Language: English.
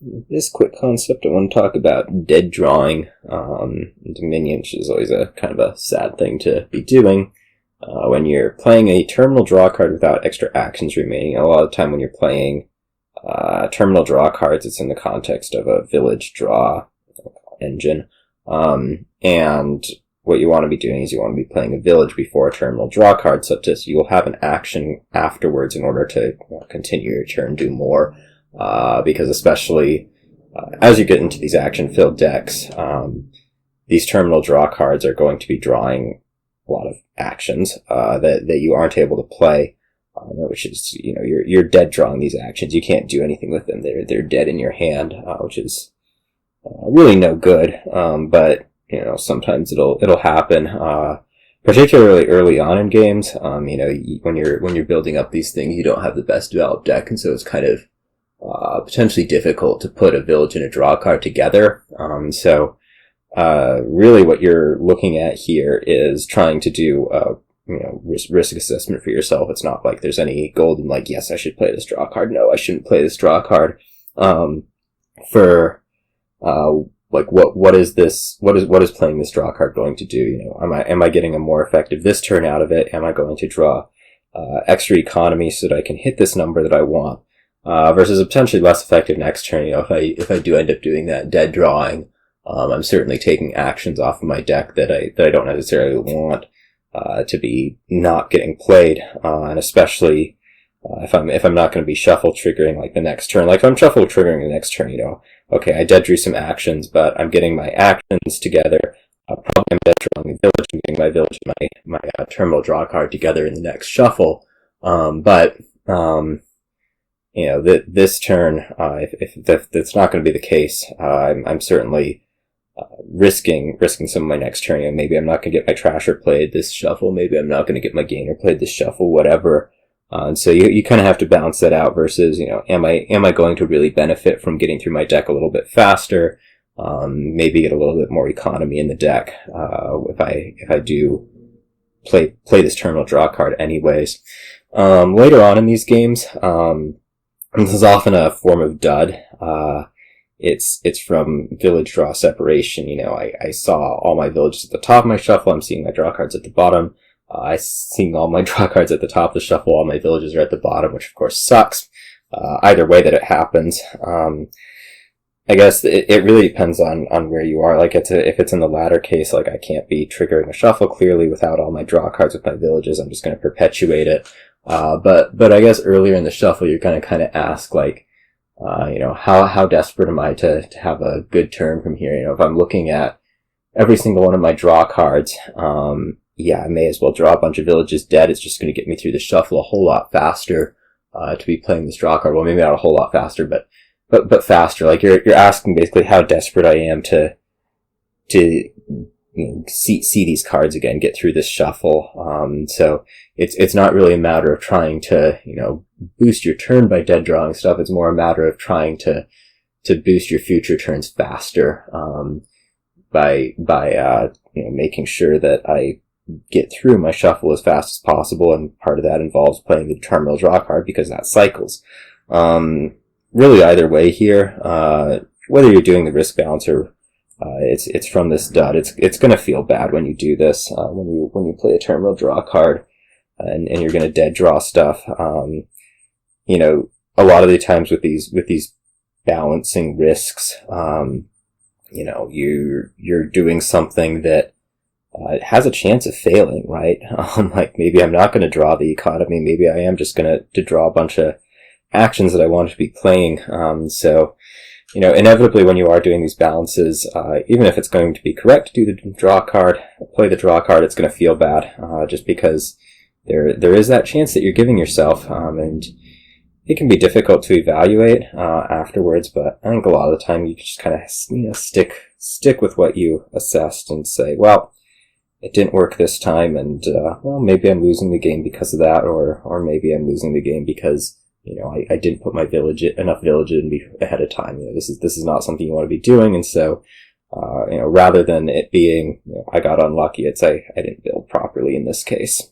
This quick concept, I want to talk about dead drawing Dominion, which is always a kind of a sad thing to be doing. When you're playing a terminal draw card without extra actions remaining, a lot of the time when you're playing terminal draw cards, it's in the context of a village draw engine. And what you want to be doing is you want to be playing a village before a terminal draw card, such as you will have an action afterwards in order to continue your turn, do more. Because especially as you get into these action-filled decks, these terminal draw cards are going to be drawing a lot of actions that you aren't able to play, which is, you're dead drawing these actions. You can't do anything with them. They're dead in your hand, which is really no good. But sometimes it'll happen. Particularly early on in games, when you're building up these things, you don't have the best developed deck, and so it's kind of potentially difficult to put a village and a draw card together. So really what you're looking at here is trying to do risk assessment for yourself. It's not like there's any golden, like, yes, I should play this draw card. No, I shouldn't play this draw card. What is playing this draw card going to do? Am I getting a more effective this turn out of it? Am I going to draw extra economy so that I can hit this number that I want? Versus a potentially less effective next turn. If I do end up doing that dead drawing, I'm certainly taking actions off of my deck that I don't necessarily want to be not getting played, and especially if I'm not going to be shuffle triggering like the next turn. Like if I'm shuffle triggering the next turn, okay, I dead drew some actions, but I'm getting my actions together. Probably I'm dead drawing a village. I'm getting my village and my terminal draw card together in the next shuffle. This turn, if that's not going to be the case, I'm certainly risking some of my next turn. Maybe I'm not going to get my Trasher played this shuffle. Maybe I'm not going to get my Gainer played this shuffle. Whatever. And so you kind of have to balance that out. Versus, am I going to really benefit from getting through my deck a little bit faster? Maybe get a little bit more economy in the deck if I do play this terminal draw card anyways. Later on in these games, this is often a form of dud. It's from village draw separation. I saw all my villages at the top of my shuffle. I'm seeing my draw cards at the bottom. I'm seeing all my draw cards at the top of the shuffle. All my villages are at the bottom, which of course sucks. Either way that it happens. I guess it really depends on where you are. Like if it's in the latter case, like I can't be triggering a shuffle clearly without all my draw cards with my villages. I'm just going to perpetuate it. But I guess earlier in the shuffle, you're going to kind of ask, like, how desperate am I to have a good turn from here? If I'm looking at every single one of my draw cards, I may as well draw a bunch of villages dead. It's just going to get me through the shuffle a whole lot faster, to be playing this draw card. Well, maybe not a whole lot faster, but faster. Like you're asking basically how desperate I am to see these cards again, get through this shuffle. So it's not really a matter of trying to, boost your turn by dead drawing stuff. It's more a matter of trying to boost your future turns faster, by making sure that I get through my shuffle as fast as possible. And part of that involves playing the terminal draw card because that cycles. Really either way here, whether you're doing the risk balance or it's from this dud. It's going to feel bad when you do this, when you play a terminal draw card, and you're going to dead draw stuff. A lot of the times with these balancing risks, you're doing something that has a chance of failing, right? Like maybe I'm not going to draw the economy. Maybe I am just going to draw a bunch of actions that I want to be playing. So inevitably when you are doing these balances, even if it's going to be correct to do the draw card, play the draw card, it's going to feel bad, just because there is that chance that you're giving yourself, and it can be difficult to evaluate, afterwards, but I think a lot of the time you just kind of, stick with what you assessed and say, well, it didn't work this time, and, maybe I'm losing the game because of that, or maybe I'm losing the game because I didn't put my enough village in ahead of time. This is not something you want to be doing. And so, rather than it being, I got unlucky, it's I didn't build properly in this case.